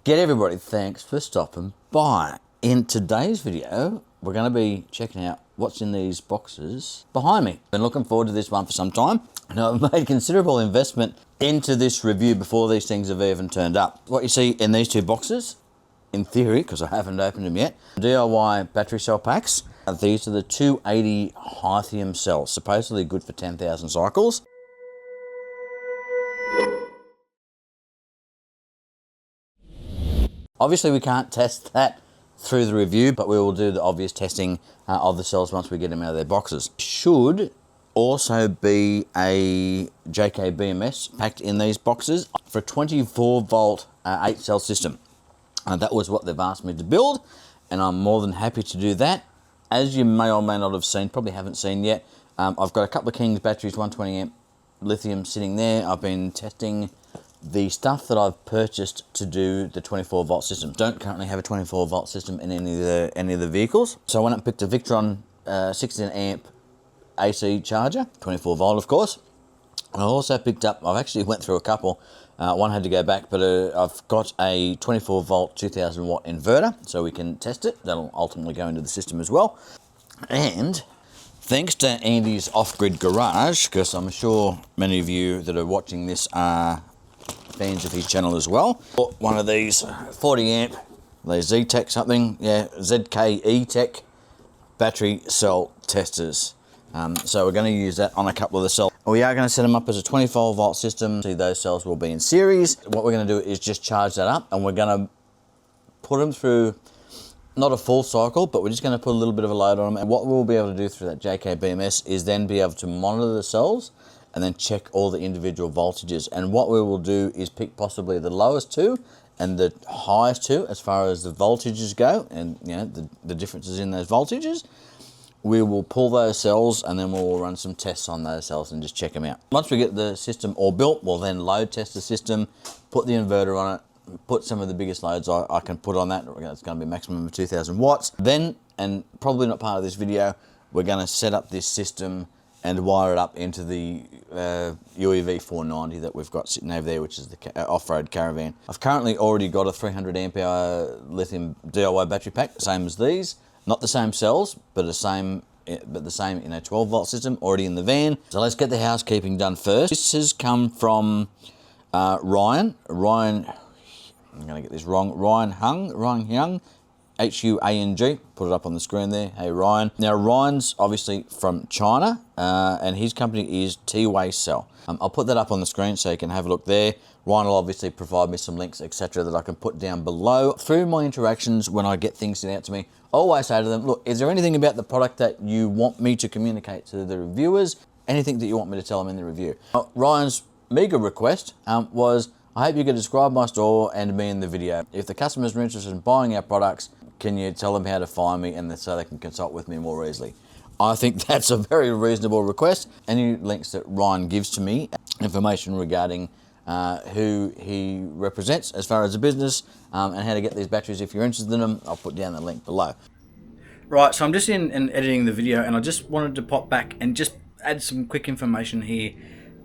G'day everybody, thanks for stopping by. In today's video, we're going to be checking out what's in these boxes behind me. Been looking forward to this one for some time. Now, I've made considerable investment into this review before these things have even turned up. What you see in these two boxes, in theory, because I haven't opened them yet, DIY battery cell packs. These are the 280 Hithium cells, supposedly good for 10,000 cycles. Obviously, we can't test that through the review, but we will do the obvious testing of the cells once we get them out of their boxes. Should also be a JK BMS packed in these boxes for a 24 volt 8 cell system. That was what they've asked me to build, and I'm more than happy to do that. As you may or may not have seen, probably haven't seen yet, I've got a couple of King's batteries, 120 amp lithium sitting there. I've been testing the stuff that I've purchased to do the 24 volt system. Don't currently have a 24 volt system in any of the vehicles. So I went and picked a Victron 16 amp AC charger, 24 volt of course. I also picked up, I've actually went through a couple, one had to go back, but I've got a 24 volt 2000 watt inverter, so we can test it. That'll ultimately go into the system as well. And thanks to Andy's off-grid garage, because I'm sure many of you that are watching this are fans of his channel as well. One of these 40 amp, the Z-Tech something, yeah, ZK E-Tech battery cell testers. So we're going to use that on a couple of the cells. We are going to set them up as a 24 volt system. See, those cells will be in series. What we're going to do is just charge that up, and we're going to put them through not a full cycle, but we're just going to put a little bit of a load on them. And what we'll be able to do through that JK BMS is then be able to monitor the cells and then check all the individual voltages. And what we will do is pick possibly the lowest two and the highest two as far as the voltages go, and you know the differences in those voltages. We will pull those cells and then we'll run some tests on those cells and just check them out. Once we get the system all built, we'll then load test the system, put the inverter on it, put some of the biggest loads I can put on that. It's going to be a maximum of 2000 watts. Then, and probably not part of this video, we're going to set up this system and wire it up into the UEV 490 that we've got sitting over there, which is the off-road caravan. I've currently already got a 300 amp hour lithium DIY battery pack, same as these. Not the same cells, but the same in a 12 volt system already in the van. So let's get the housekeeping done first. This has come from Ryan, I'm gonna get this wrong, Ryan Hung, H-U-A-N-G, put it up on the screen there, hey Ryan. Now Ryan's obviously from China, and his company is Tewaycells. I'll put that up on the screen so you can have a look there. Ryan will obviously provide me some links, etc., that I can put down below. Through my interactions, when I get things sent out to me, I always say to them, look, is there anything about the product that you want me to communicate to the reviewers? Anything that you want me to tell them in the review? Ryan's mega request was, I hope you can describe my store and me in the video. If the customers are interested in buying our products, can you tell them how to find me and so they can consult with me more easily? I think that's a very reasonable request. Any links that Ryan gives to me, information regarding who he represents as far as a business and how to get these batteries if you're interested in them, I'll put down the link below. Right, so I'm just in and editing the video, and I just wanted to pop back and just add some quick information here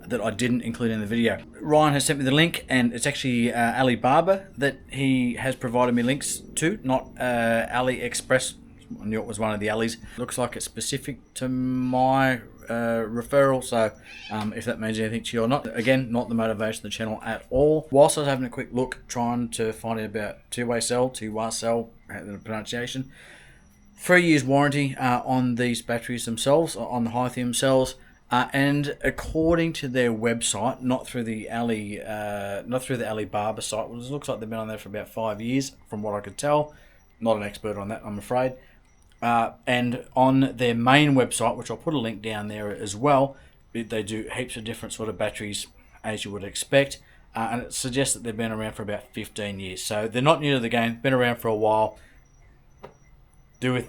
that I didn't include in the video. Ryan has sent me the link, and it's actually Alibaba that he has provided me links to, not AliExpress. I knew it was one of the Alis. Looks like it's specific to my referral, so if that means anything to you or not. Again, not the motivation of the channel at all. Whilst I was having a quick look, trying to find out about Tewaycell, the pronunciation. 3 years warranty on these batteries themselves, on the Hithium cells. And according to their website, not through the Alibaba site, well, it looks like they've been on there for about 5 years, from what I could tell. Not an expert on that, I'm afraid. And on their main website, which I'll put a link down there as well, they do heaps of different sort of batteries, as you would expect, and it suggests that they've been around for about 15 years. So they're not new to the game, been around for a while. Do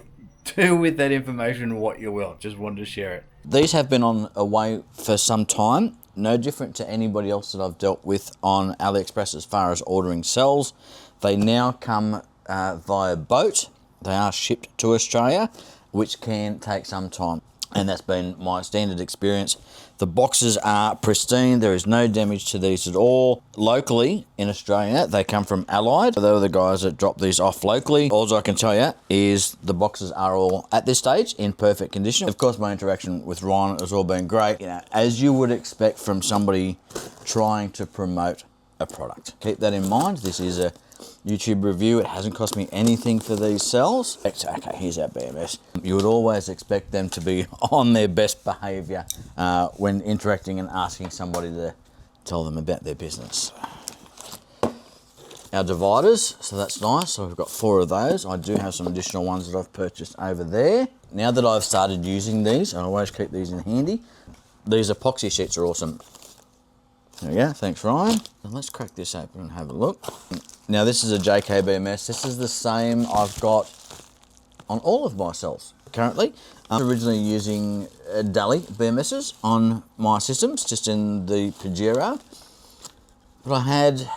with that information what you will. Just wanted to share it. These have been on a way for some time. No different to anybody else that I've dealt with on AliExpress as far as ordering cells. They now come via boat. They are shipped to Australia, which can take some time. And that's been my standard experience The boxes are pristine. There is no damage to these at all. Locally in Australia, they come from Allied. They were the guys that dropped these off locally. All I can tell you is the boxes are all, at this stage, in perfect condition. Of course, my interaction with Ryan has all been great. You know, as you would expect from somebody trying to promote a product. Keep that in mind. This is a YouTube review. It hasn't cost me anything for these cells. Okay, here's our BMS. You would always expect them to be on their best behaviour when interacting and asking somebody to tell them about their business. Our dividers, so that's nice. So we've got 4 of those. I do have some additional ones that I've purchased over there. Now that I've started using these, I always keep these in handy. These epoxy sheets are awesome. There we go, thanks Ryan. And let's crack this open and have a look. Now this is a JK BMS. This is the same I've got on all of my cells currently. I'm originally using Dali BMSs on my systems, just in the Pajero. But I had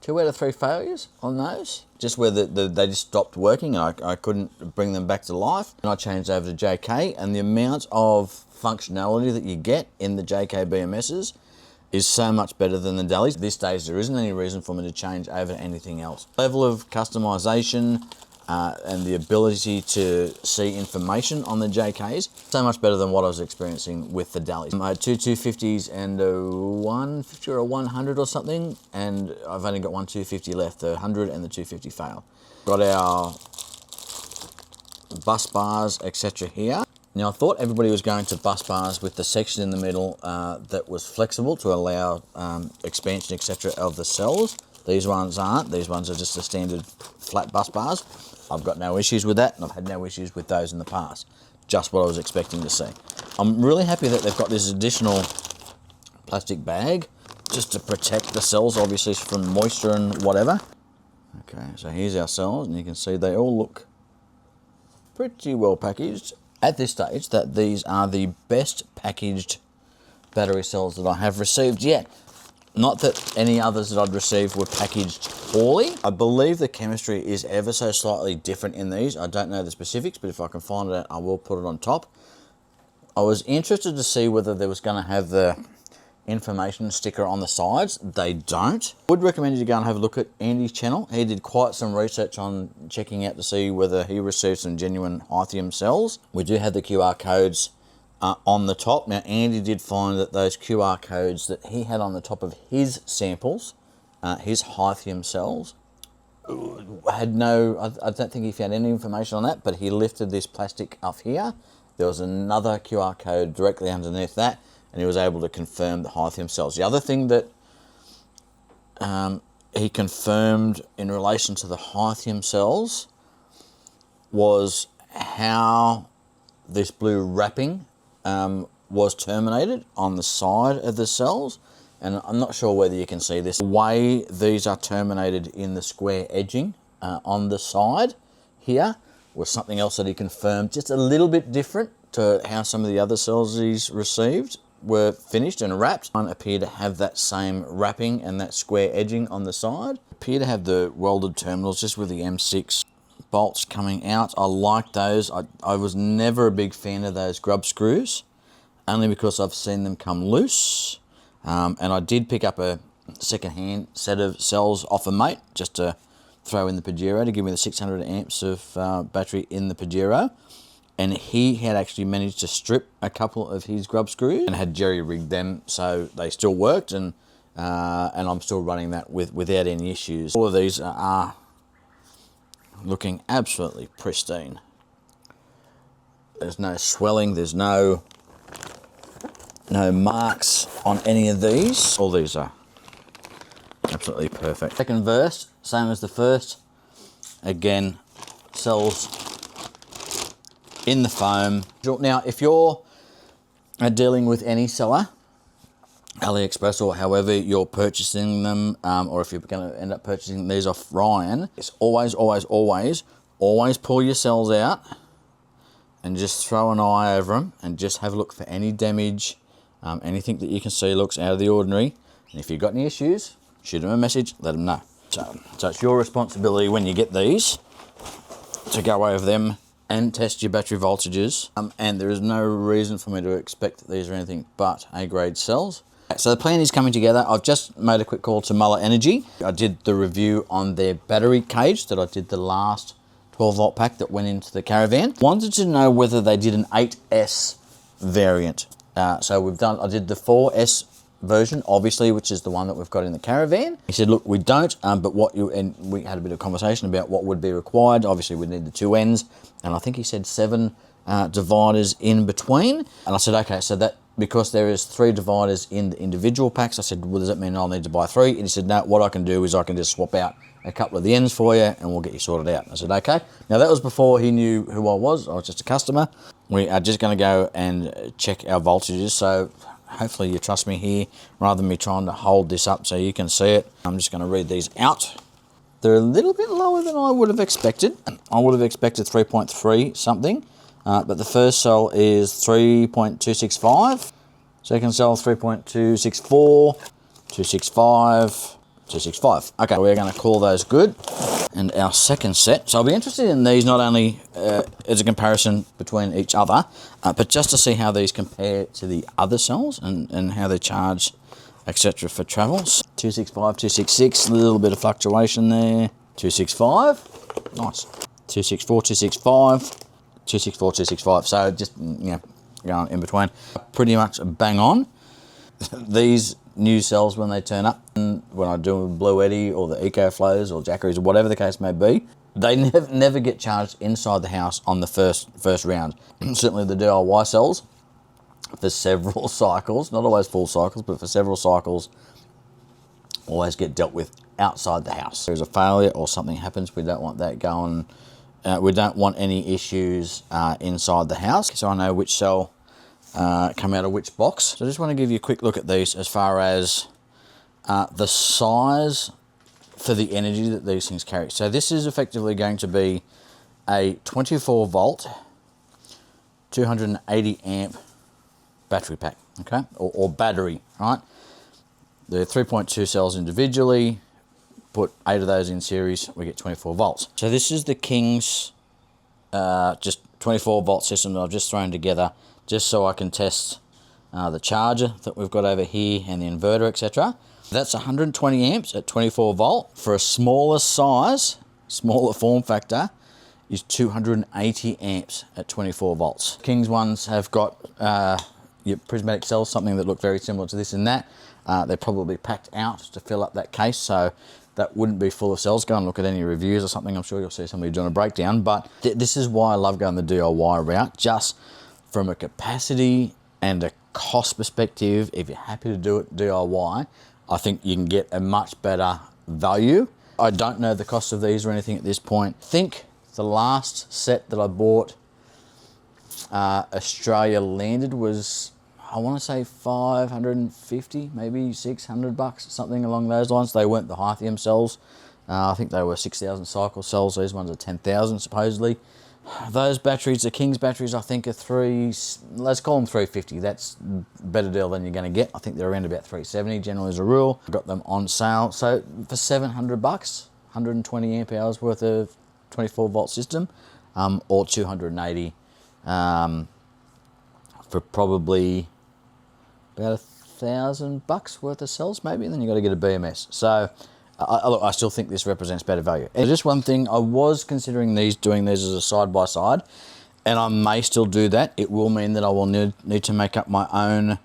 2 out of 3 failures on those, just where they just stopped working. I couldn't bring them back to life. And I changed over to JK, and the amount of functionality that you get in the JK BMSs is so much better than the Dalis. At this stage, there isn't any reason for me to change over to anything else. Level of customization and the ability to see information on the JKs, so much better than what I was experiencing with the Dalis. I had 2 250s and a 150 or a 100 or something, and I've only got 1 250 left. The 100 and the 250 failed. Got our bus bars, etc. here. Now I thought everybody was going to bus bars with the section in the middle that was flexible to allow expansion, etc. of the cells. These ones aren't. These ones are just the standard flat bus bars. I've got no issues with that, and I've had no issues with those in the past. Just what I was expecting to see. I'm really happy that they've got this additional plastic bag just to protect the cells, obviously, from moisture and whatever. Okay, so here's our cells, and you can see they all look pretty well packaged. At this stage, that these are the best packaged battery cells that I have received yet. Not that any others that I'd received were packaged poorly. I believe the chemistry is ever so slightly different in these. I don't know the specifics, but if I can find it out, I will put it on top. I was interested to see whether there was going to have the information sticker on the sides. They don't. Would recommend you to go and have a look at Andy's channel. He did quite some research on checking out to see whether he received some genuine Hithium cells. We do have the QR codes on the top. Now Andy did find that those QR codes that he had on the top of his samples, his Hithium cells, had no, I don't think he found any information on that, but he lifted this plastic up here. There was another QR code directly underneath that, and he was able to confirm the Hithium cells. The other thing that he confirmed in relation to the Hithium cells was how this blue wrapping was terminated on the side of the cells. And I'm not sure whether you can see this. The way these are terminated in the square edging on the side here was something else that he confirmed, just a little bit different to how some of the other cells he's received were finished and wrapped. One appear to have that same wrapping and that square edging on the side. Appear to have the welded terminals just with the M6 bolts coming out. I like those. I was never a big fan of those grub screws, only because I've seen them come loose. And I did pick up a second-hand set of cells off a mate just to throw in the Pajero to give me the 600 amps of battery in the Pajero. And he had actually managed to strip a couple of his grub screws and had jerry-rigged them so they still worked, and I'm still running that without any issues. All of these are looking absolutely pristine. There's no swelling, there's no marks on any of these. All these are absolutely perfect. Second verse, same as the first. Again, cells in the foam. Now, if you're dealing with any seller, AliExpress or however you're purchasing them, or if you're going to end up purchasing these off Ryan, it's always pull your cells out and just throw an eye over them and just have a look for any damage, anything that you can see looks out of the ordinary. And if you've got any issues, shoot them a message, let them know. So it's your responsibility when you get these to go over them and test your battery voltages. And there is no reason for me to expect that these are anything but A-grade cells. So the plan is coming together. I've just made a quick call to Muller Energy. I did the review on their battery cage that I did the last 12 volt pack that went into the Caravan. Wanted to know whether they did an 8S variant. So I did the 4S version, obviously, which is the one that we've got in the Caravan. He said, look, we don't, but and we had a bit of conversation about what would be required. Obviously, we need the 2 ends, and I think he said 7 dividers in between. And I said, okay, so that, because there is 3 dividers in the individual packs, I said, well, does that mean I'll need to buy 3? And he said, no, what I can do is I can just swap out a couple of the ends for you and we'll get you sorted out. I said, okay. Now that was before he knew who I was just a customer. We are just going to go and check our voltages. So hopefully you trust me here, rather than me trying to hold this up so you can see it. I'm just going to read these out. They're a little bit lower than I would have expected. I would have expected 3.3 something, but the first cell is 3.265. Second cell 3.264, 265, 265. Okay, we're going to call those good. And our second set, so I'll be interested in these not only as a comparison between each other, but just to see how these compare to the other cells and how they charge, etc. for travels. 265, 266, a little bit of fluctuation there. 265, nice. 264, 265, 264, 265. So just, going in between. Pretty much bang on. These new cells, when they turn up, when I do Blue Eddy or the EcoFlows or Jackeries or whatever the case may be, they never get charged inside the house on the first round. Certainly the DIY cells, for several cycles, not always full cycles, but for several cycles, always get dealt with outside the house. If there's a failure or something happens, we don't want that going. We don't want any issues inside the house. So I know which cell come out of which box. So I just want to give you a quick look at these as far as the size for the energy that these things carry. So this is effectively going to be a 24 volt, 280 amp battery pack, okay? Or battery, right? The 3.2 cells individually, put 8 of those in series, we get 24 volts. So this is the King's just 24 volt system that I've just thrown together just so I can test the charger that we've got over here and the inverter, etc. That's 120 amps at 24 volt. For a smaller size, smaller form factor, is 280 amps at 24 volts. King's ones have got your prismatic cells, something that look very similar to this and that. They're probably packed out to fill up that case, so that wouldn't be full of cells. Go and look at any reviews or something. I'm sure you'll see somebody doing a breakdown, but this is why I love going the DIY route, just from a capacity and a cost perspective. If you're happy to do it DIY, I think you can get a much better value. I don't know the cost of these or anything at this point. I think the last set that I bought Australia landed was, I want to say 550, maybe 600 bucks, something along those lines. They weren't the Hithium cells. I think they were 6,000 cycle cells. These ones are 10,000 supposedly. Those batteries, the King's batteries, I think are let's call them 350. That's a better deal than you're going to get. I think they're around about 370 generally as a rule. Got them on sale. So for 700 bucks, 120 amp hours worth of 24 volt system, or 280 for probably about $1,000 worth of cells maybe, and then you got to get a BMS. So look, I still think this represents better value. And just one thing, I was considering doing these as a side-by-side, and I may still do that. It will mean that I will need to make up my own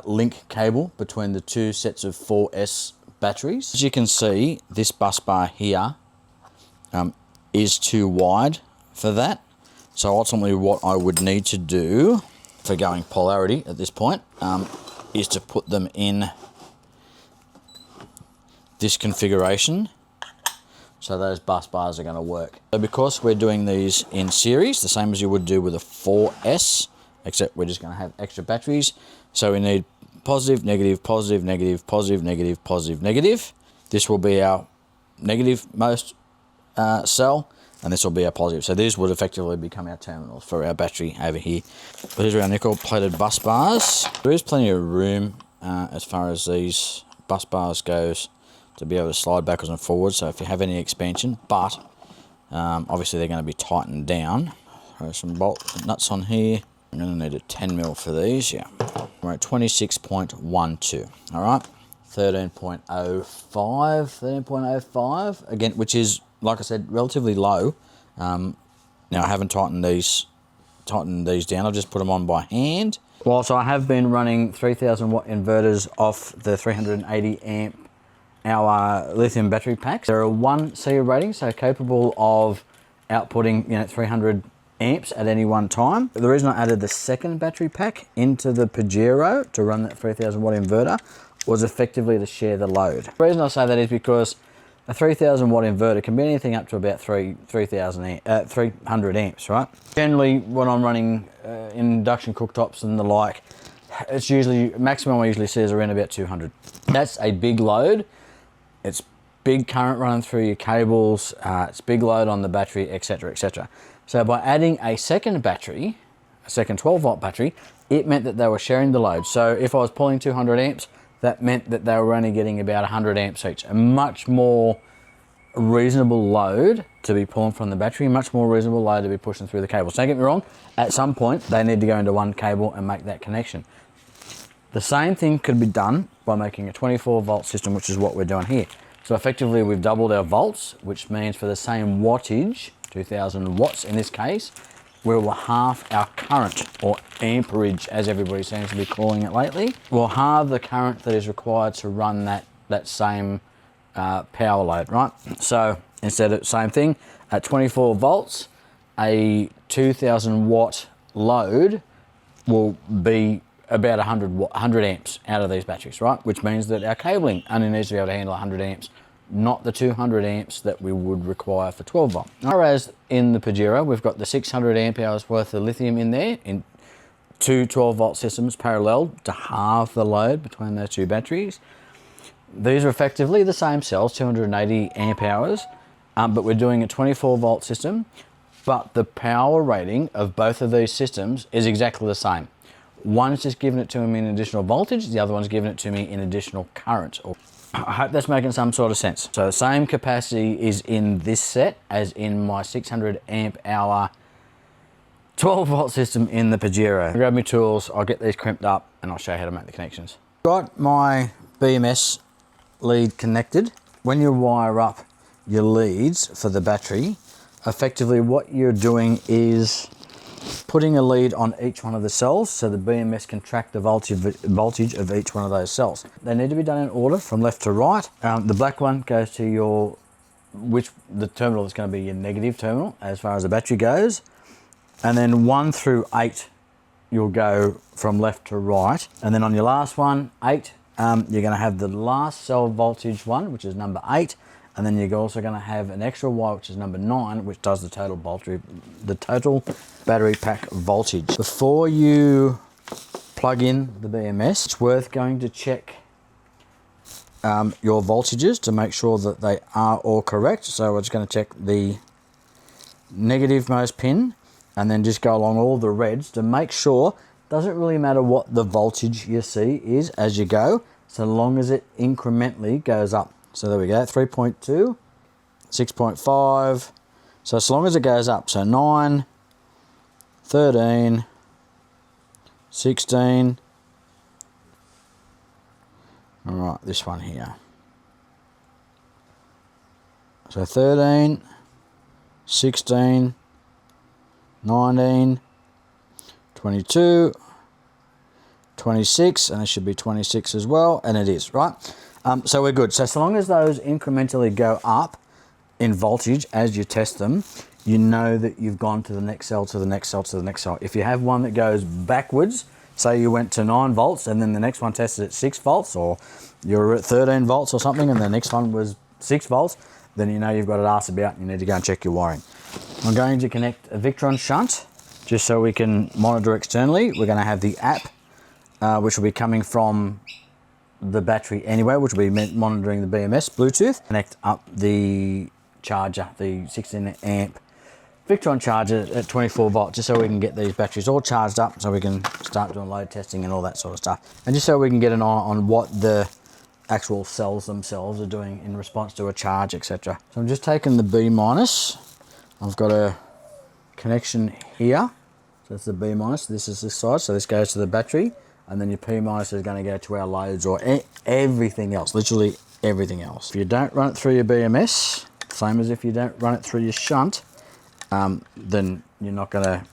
link cable between the 2 sets of 4S batteries. As you can see, this bus bar here is too wide for that. So ultimately what I would need to do for going polarity at this point is to put them in this configuration, so those bus bars are going to work. So because we're doing these in series, the same as you would do with a 4S, except we're just going to have extra batteries. So we need positive, negative, positive, negative, positive, negative, positive, negative. This will be our negative most cell, and this will be our positive. So these would effectively become our terminals for our battery over here. But here's our nickel plated bus bars. There is plenty of room as far as these bus bars goes to be able to slide backwards and forwards, so if you have any expansion, but obviously they're going to be tightened down. Throw some bolt nuts on here. I'm going to need a 10 mil for these, yeah. We're at 26.12, all right? 13.05, again, which is, like I said, relatively low. Now I haven't tightened these down, I've just put them on by hand. Whilst I have been running 3000 watt inverters off the 380 amp hour lithium battery packs, they're a 1C rating, so capable of outputting 300 amps at any one time. The reason I added the second battery pack into the Pajero to run that 3000 watt inverter was effectively to share the load. The reason I say that is because a 3000 watt inverter can be anything up to about 300 amps, right? Generally, when I'm running induction cooktops and the like, it's usually, maximum I usually see is around about 200. That's a big load. It's big current running through your cables, it's big load on the battery, etc, etc. So by adding a second battery, a second 12 volt battery, it meant that they were sharing the load. So if I was pulling 200 amps, that meant that they were only getting about 100 amps each. A much more reasonable load to be pulling from the battery, much more reasonable load to be pushing through the cables. Don't get me wrong, at some point they need to go into one cable and make that connection. The same thing could be done by making a 24 volt system, which is what we're doing here. So effectively we've doubled our volts, which means for the same wattage, 2000 watts in this case, we will halve our current, or amperage as everybody seems to be calling it lately. We'll halve the current that is required to run that same power load, right? So instead of same thing, at 24 volts, a 2000 watt load will be about 100 amps out of these batteries, right? Which means that our cabling only needs to be able to handle 100 amps, not the 200 amps that we would require for 12 volt. Whereas in the Pajero, we've got the 600 amp hours worth of lithium in there, in two 12 volt systems parallel to halve the load between those two batteries. These are effectively the same cells, 280 amp hours, but we're doing a 24 volt system, but the power rating of both of these systems is exactly the same. One's just giving it to me in additional voltage, the other one's giving it to me in additional current. I hope that's making some sort of sense. So the same capacity is in this set as in my 600 amp hour 12 volt system in the Pajero. I'll grab my tools, I'll get these crimped up, and I'll show you how to make the connections. Got my BMS lead connected. When you wire up your leads for the battery, effectively what you're doing is putting a lead on each one of the cells so the BMS can track the voltage of each one of those cells. They need to be done in order from left to right. The black one goes to the terminal that's going to be your negative terminal as far as the battery goes. And then 1 through 8, you'll go from left to right. And then on your last one, 8, you're going to have the last cell voltage one, which is number 8. And then you're also going to have an extra wire, which is number 9, which does the total battery pack voltage. Before you plug in the BMS, it's worth going to check your voltages to make sure that they are all correct. So we're just going to check the negative most pin and then just go along all the reds to make sure. Doesn't really matter what the voltage you see is as you go, so long as it incrementally goes up. So there we go, 3.2, 6.5. So as long as it goes up, so 9, 13, 16. All right, this one here. So 13, 16, 19, 22, 26, and it should be 26 as well, and it is, right? So we're good. So long as those incrementally go up in voltage as you test them, you know that you've gone to the next cell, to the next cell, to the next cell. If you have one that goes backwards, say you went to 9 volts and then the next one tested at 6 volts, or you're at 13 volts or something and the next one was 6 volts, then you know you've got it arse about and you need to go and check your wiring. I'm going to connect a Victron shunt just so we can monitor externally. We're going to have the app, which will be coming from the battery anyway, which will be monitoring the BMS Bluetooth. Connect up the charger, the 16 amp Victron charger at 24 volts, just so we can get these batteries all charged up so we can start doing load testing and all that sort of stuff. And just so we can get an eye on what the actual cells themselves are doing in response to a charge, etc. So I'm just taking the B-. I've got a connection here. So that's the B minus. This is this side. So this goes to the battery, and then your P minus is going to go to our loads or everything else. Literally everything else. If you don't run it through your BMS, same as if you don't run it through your shunt, then you're not going to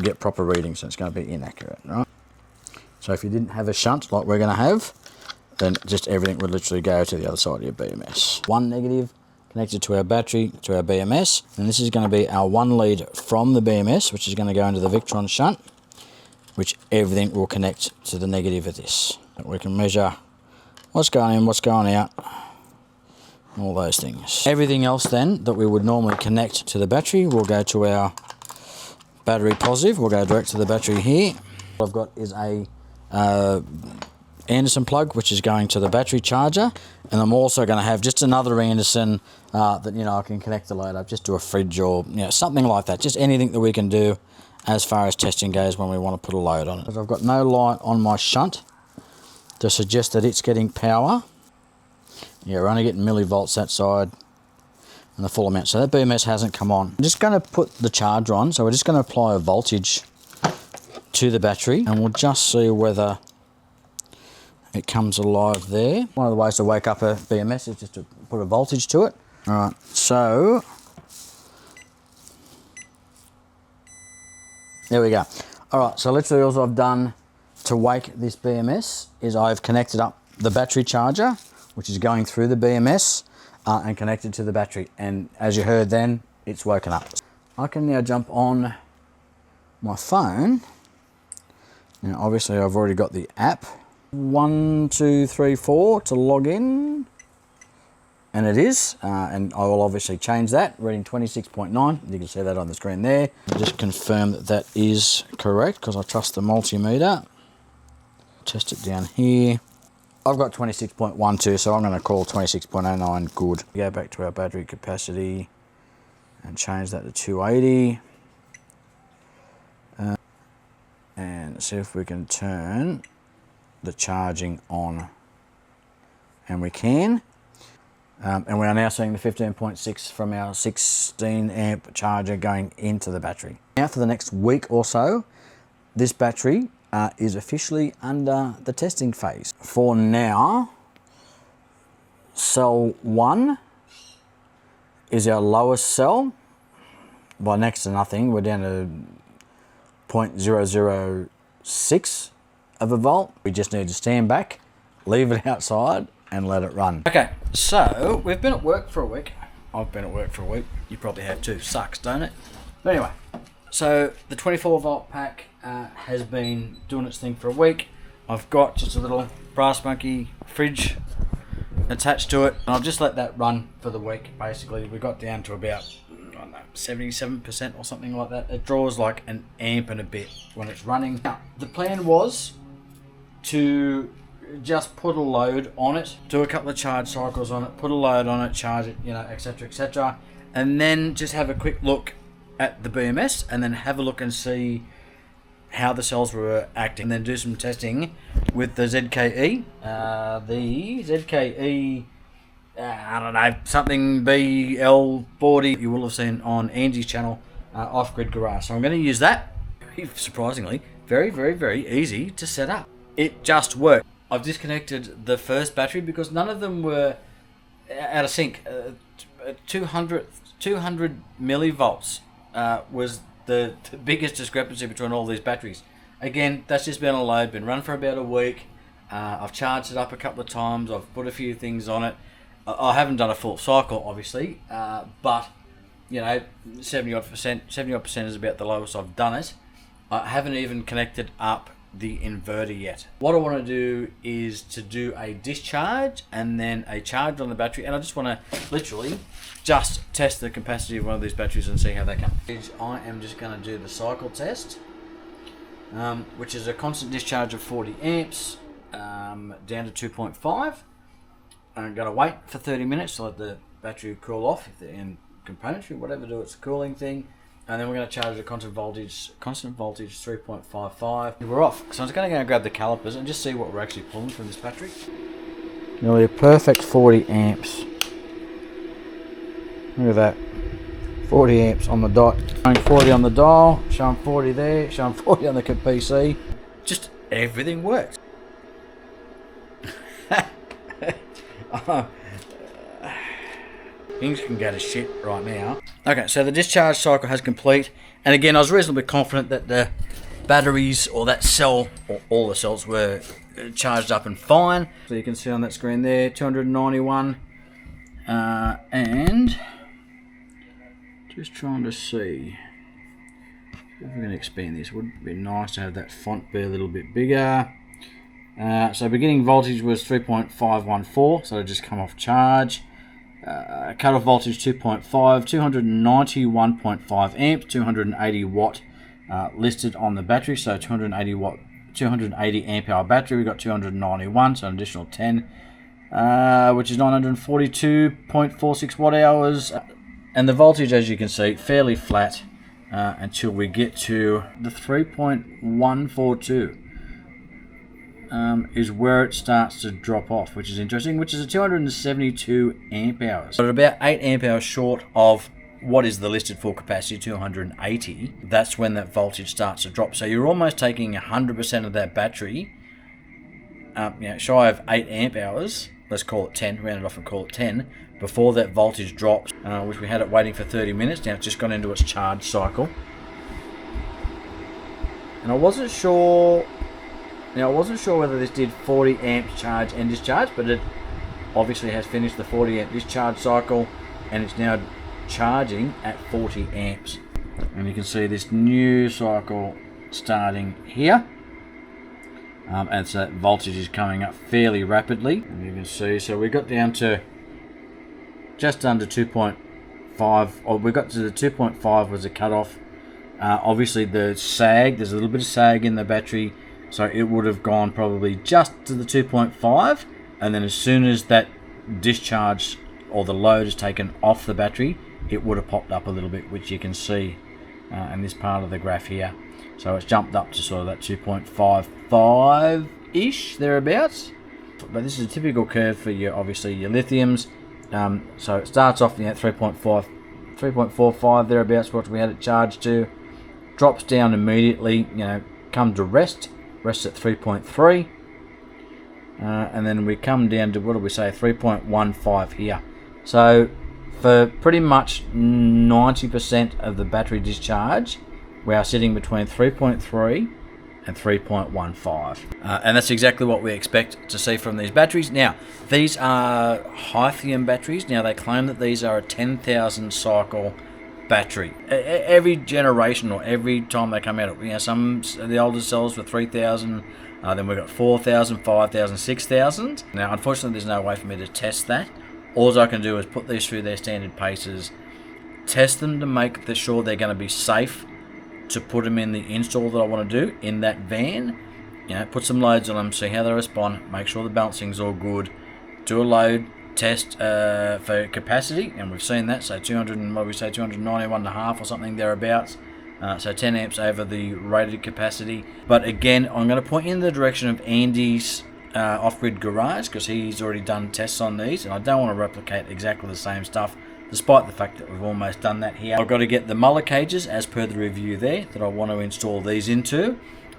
get proper readings, so it's going to be inaccurate, right? So if you didn't have a shunt like we're going to have, then just everything would literally go to the other side of your BMS. One negative connected to our battery, to our BMS, and this is going to be our one lead from the BMS, which is going to go into the Victron shunt, which everything will connect to the negative of this. We can measure what's going in, what's going out, all those things. Everything else then that we would normally connect to the battery will go to our battery positive. We'll go direct to the battery here. What I've got is a Anderson plug, which is going to the battery charger, and I'm also going to have just another Anderson that, you know, I can connect the load up just to a fridge or, you know, something like that. Just anything that we can do as far as testing goes when we want to put a load on it. Because I've got no light on my shunt to suggest that it's getting power. Yeah, we're only getting millivolts that side and the full amount. So that BMS hasn't come on. I'm just going to put the charger on. So we're just going to apply a voltage to the battery, and we'll just see whether it comes alive there. One of the ways to wake up a BMS is just to put a voltage to it. All right, so there we go. All right, so literally all I've done to wake this BMS is I've connected up the battery charger, which is going through the BMS and connected to the battery. And as you heard then, it's woken up. I can now jump on my phone. Now, obviously I've already got the app. 1, 2, 3, 4 to log in. And it is, and I will obviously change that, reading 26.9. You can see that on the screen there. Just confirm that that is correct, because I trust the multimeter. Test it down here. I've got 26.12, so I'm going to call 26.09 good. Go back to our battery capacity and change that to 280. And see if we can turn the charging on. And we can. And we are now seeing the 15.6 from our 16 amp charger going into the battery. Now for the next week or so, this battery is officially under the testing phase. For now, cell 1 is our lowest cell by next to nothing. We're down to 0.006 of a volt. We just need to stand back, leave it outside, and let it run. Okay, so we've been at work for a week. I've been at work for a week. You probably have too. Sucks, don't it? But anyway, so the 24 volt pack has been doing its thing for a week. I've got just a little brass monkey fridge attached to it, and I've just let that run for the week. Basically, we got down to about, I don't know, 77% or something like that. It draws like an amp and a bit when it's running. Now, the plan was to just put a load on it, do a couple of charge cycles on it, put a load on it, charge it, you know, etc., and then just have a quick look at the BMS, and then have a look and see how the cells were acting, and then do some testing with the ZKE. The ZKE, I don't know, something BL40 you will have seen on Angie's channel, Off-Grid Garage. So I'm going to use that. Surprisingly, very, very, very easy to set up. It just worked. I've disconnected the first battery because none of them were out of sync. 200 millivolts was the biggest discrepancy between all these batteries. Again, that's just been a load, been run for about a week. I've charged it up a couple of times. I've put a few things on it. I haven't done a full cycle, obviously, but you know, 70% is about the lowest I've done it. I haven't even connected up the inverter yet. What I want to do is to do a discharge and then a charge on the battery, and I just want to literally just test the capacity of one of these batteries and see how they come. I am just going to do the cycle test, which is a constant discharge of 40 amps down to 2.5. I'm going to wait for 30 minutes to let the battery cool off, if they're in componentry, whatever, do its cooling thing. And then we're going to charge the constant voltage 3.55. We're off. So I'm just going to go and grab the calipers and just see what we're actually pulling from this battery. Nearly a perfect 40 amps. Look at that. 40 amps on the dot. Showing 40 on the dial, showing 40 there, showing 40 on the PC. Just everything works. Things can go to shit right now. Okay, so the discharge cycle has complete. And again, I was reasonably confident that the batteries or that cell, or all the cells, were charged up and fine. So you can see on that screen there, 291. And just trying to see if we're going to expand this. Would be nice to have that font be a little bit bigger. So beginning voltage was 3.514, so it'll just come off charge. Cutoff voltage 2.5, 291.5 amps, 280 watt listed on the battery, so 280 watt, 280 amp hour battery. We've got 291, so an additional 10, which is 942.46 watt hours. And the voltage, as you can see, fairly flat until we get to the 3.142. Is where it starts to drop off, which is interesting, which is a 272 amp hours. But about 8 amp hours short of what is the listed full capacity, 280, that's when that voltage starts to drop. So you're almost taking 100% of that battery, shy of 8 amp hours, let's call it 10, round it off and call it 10, before that voltage drops, which we had it waiting for 30 minutes. Now it's just gone into its charge cycle. And I wasn't sure whether this did 40 amps charge and discharge, but it obviously has finished the 40 amp discharge cycle and it's now charging at 40 amps. And you can see this new cycle starting here. And so that voltage is coming up fairly rapidly. And you can see, so we got down to just under 2.5, or we got to the 2.5 was the cutoff. Obviously the sag, there's a little bit of sag in the battery, so it would have gone probably just to the 2.5, and then as soon as that discharge or the load is taken off the battery, it would have popped up a little bit, which you can see in this part of the graph here. So it's jumped up to sort of that 2.55-ish, thereabouts. But this is a typical curve for your, obviously, your lithiums. So it starts off at 3.45 thereabouts, what we had it charged to, drops down immediately, comes to rest at 3.3, and then we come down to, what do we say, 3.15 here. So for pretty much 90% of the battery discharge, we are sitting between 3.3 and 3.15, and that's exactly what we expect to see from these batteries. Now, these are Hithium batteries. Now, they claim that these are a 10,000 cycle battery. Every generation, or every time they come out, some of the older cells were 3,000, then we've got 4,000, 5,000, 6,000. Now, unfortunately, there's no way for me to test that. All I can do is put these through their standard paces, test them to make sure they're going to be safe to put them in the install that I want to do in that van. Put some loads on them, see how they respond, make sure the balancing's all good, do a load test for capacity, and we've seen that, so 291.5 or something thereabouts, so 10 amps over the rated capacity. But again, I'm going to point you in the direction of Andy's off-grid garage, because he's already done tests on these, and I don't want to replicate exactly the same stuff, despite the fact that we've almost done that here. I've got to get the Muller cages, as per the review there, that I want to install these into,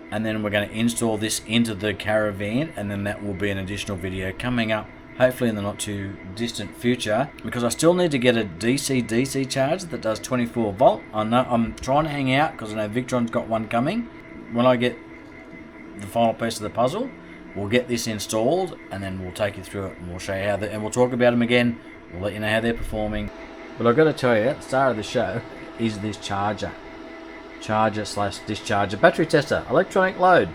and then we're going to install this into the caravan, and then that will be an additional video coming up, hopefully in the not too distant future, because I still need to get a DC charger that does 24 volt. I know I'm trying to hang out because I know Victron's got one coming. When I get the final piece of the puzzle, we'll get this installed, and then we'll take you through it, and we'll show you how and we'll talk about them again. We'll let you know how they're performing. But I've got to tell you, at the start of the show is this charger / discharger battery tester, electronic load.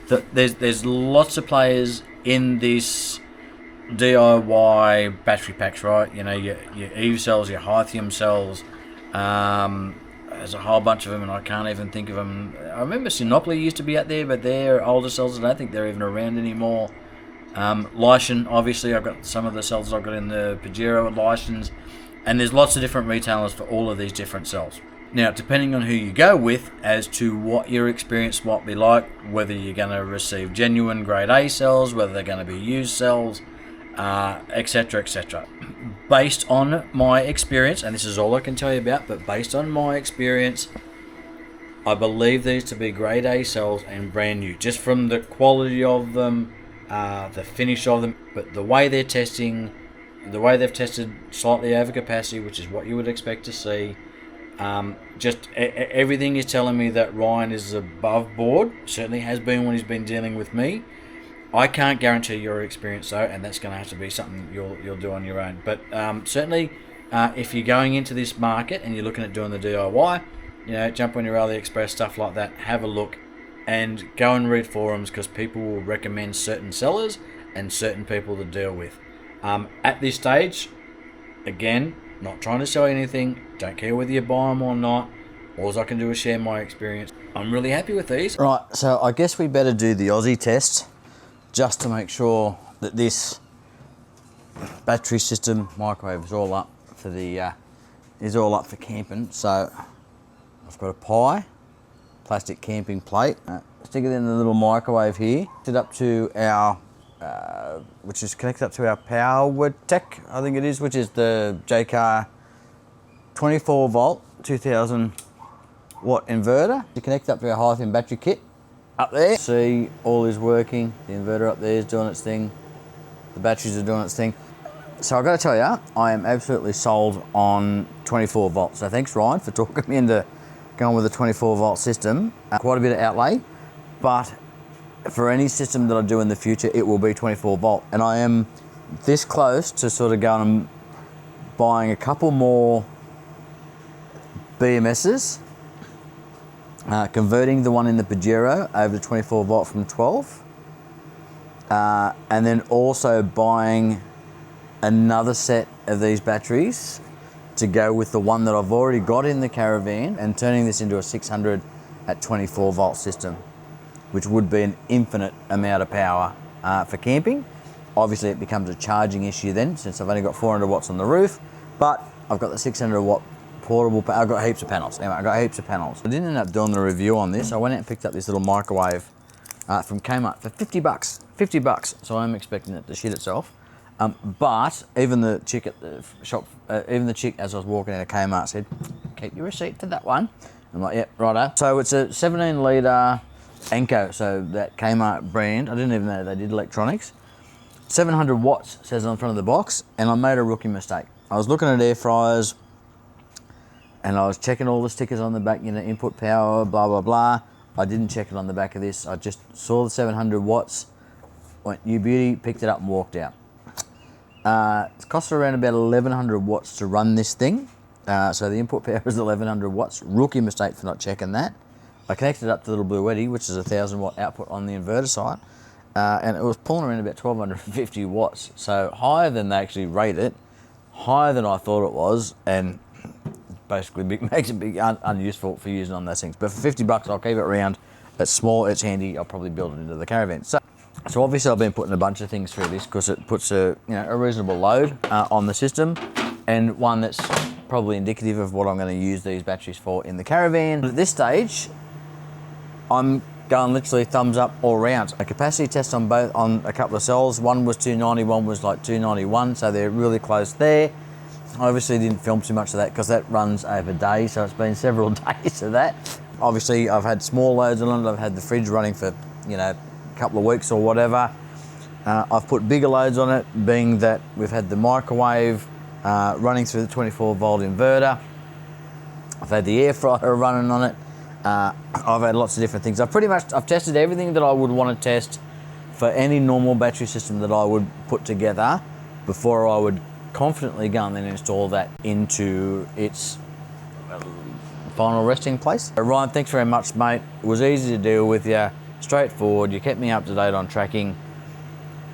There's lots of players in this DIY battery packs, right? Your Eve cells, your Hithium cells. There's a whole bunch of them, and I can't even think of them. I remember Sinopoli used to be out there, but they're older cells. I don't think they're even around anymore. Lyshon, obviously, I've got some of the cells I've got in the Pajero at Lyshon's, and there's lots of different retailers for all of these different cells. Now, depending on who you go with, as to what your experience might be like, whether you're going to receive genuine grade A cells, whether they're going to be used cells, etc, etc. Based on my experience, and this is all I can tell you about, but based on my experience, I believe these to be grade A cells and brand new, just from the quality of them, the finish of them, but the way they're testing, the way they've tested slightly over capacity, which is what you would expect to see. Just everything is telling me that Ryan is above board. Certainly has been when he's been dealing with me. I can't guarantee your experience though, and that's going to have to be something you'll do on your own. But certainly, if you're going into this market and you're looking at doing the DIY, jump on your AliExpress, stuff like that, have a look, and go and read forums, because people will recommend certain sellers and certain people to deal with. At this stage, again, not trying to sell anything, don't care whether you buy them or not. All I can do is share my experience. I'm really happy with these. Right, so I guess we better do the Aussie test, just to make sure that this battery system microwave is all up for camping. So I've got a pie, plastic camping plate. Stick it in the little microwave here. It up to our, which is connected up to our power tech, I think it is, which is the JCar 24 volt 2000 watt inverter. You connect up to our Hithium battery kit. Up there, see, all is working. The inverter up there is doing its thing. The batteries are doing its thing. So I've got to tell you, I am absolutely sold on 24 volts. So thanks, Ryan, for talking me into going with a 24 volt system. Quite a bit of outlay, but for any system that I do in the future, it will be 24 volt. And I am this close to sort of going and buying a couple more BMSs. Converting the one in the Pajero over to 24 volt from 12, and then also buying another set of these batteries to go with the one that I've already got in the caravan, and turning this into a 600 at 24 volt system, which would be an infinite amount of power for camping. Obviously it becomes a charging issue then, since I've only got 400 watts on the roof, but I've got the 600 watt portable. I've got heaps of panels. Anyway, I got heaps of panels. I didn't end up doing the review on this. I went out and picked up this little microwave from Kmart for 50 bucks. 50 bucks. So I'm expecting it to shit itself. But even the chick at the shop, even the chick as I was walking out of Kmart said, "Keep your receipt for that one." I'm like, "Yep, righto." So it's a 17 litre Enco, so that Kmart brand. I didn't even know they did electronics. 700 watts says on the front of the box, and I made a rookie mistake. I was looking at air fryers, and I was checking all the stickers on the back, input power, blah, blah, blah. I didn't check it on the back of this. I just saw the 700 watts, went, "You beauty," picked it up and walked out. It costs around about 1100 watts to run this thing. So the input power is 1100 watts. Rookie mistake for not checking that. I connected it up to the little Blue Eddy, which is a 1000 watt output on the inverter side. And it was pulling around about 1250 watts. So higher than they actually rate it, higher than I thought it was, and basically makes it unuseful for using on those things. But for 50 bucks, I'll keep it around. It's small, it's handy. I'll probably build it into the caravan. So obviously I've been putting a bunch of things through this, because it puts a reasonable load on the system, and one that's probably indicative of what I'm going to use these batteries for in the caravan. But at this stage, I'm going literally thumbs up all around. A capacity test on a couple of cells. One was 290, one was like 291, so they're really close there. I obviously didn't film too much of that because that runs over days, so it's been several days of that. Obviously I've had small loads on it. I've had the fridge running for a couple of weeks or whatever. I've put bigger loads on it, being that we've had the microwave running through the 24 volt inverter. I've had the air fryer running on it. I've had lots of different things. I've tested everything that I would want to test for any normal battery system that I would put together before I would confidently go and then install that into its final resting place. Ryan, thanks very much, mate. It was easy to deal with you, straightforward. You kept me up to date on tracking.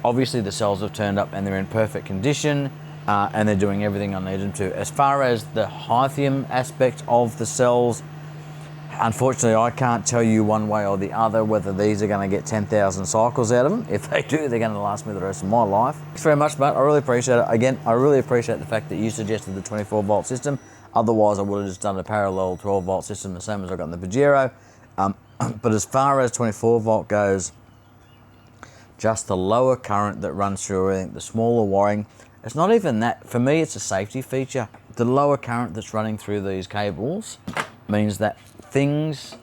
Obviously the cells have turned up and they're in perfect condition, and they're doing everything I need them to. As far as the Hithium aspect of the cells, unfortunately, I can't tell you one way or the other whether these are going to get 10,000 cycles out of them. If they do, they're going to last me the rest of my life. Thanks very much, mate. I really appreciate it. Again, I really appreciate the fact that you suggested the 24 volt system. Otherwise, I would have just done a parallel 12 volt system, the same as I got in the Pajero. But as far as 24 volt goes, just the lower current that runs through everything, the smaller wiring. It's not even that. For me, it's a safety feature. The lower current that's running through these cables means that things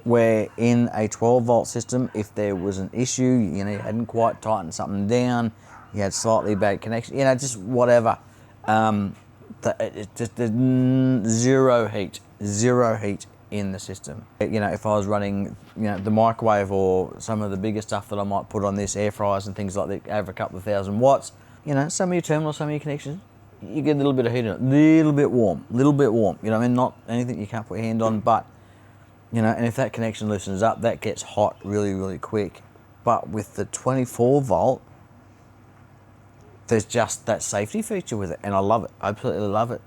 where in a 12 volt system, if there was an issue, you know, you hadn't quite tightened something down, you had slightly bad connection, you know, just whatever. There's zero heat in the system. You know, if I was running, you know, the microwave or some of the bigger stuff that I might put on this, air fryers and things like that, over a couple of thousand watts, you know, some of your terminals, some of your connections, you get a little bit of heat in it, little bit warm, you know what I mean? Not anything you can't put your hand on, but, you know, and if that connection loosens up, that gets hot really, really quick. But with the 24 volt, there's just that safety feature with it, and I love it. I absolutely love it.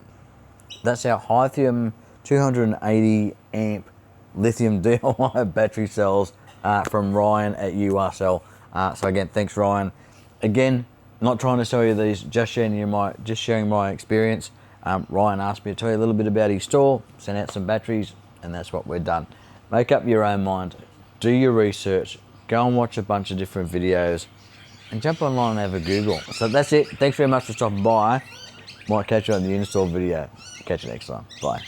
That's our Hithium 280 amp lithium DIY battery cells from Ryan at Tewaycells. So again, thanks Ryan. Again, not trying to sell you these, just sharing my experience. Ryan asked me to tell you a little bit about his store, send out some batteries, and that's what we're done. Make up your own mind, do your research, go and watch a bunch of different videos, and jump online and have a Google. So that's it. Thanks very much for stopping by. Might catch you on the install video. Catch you next time. Bye.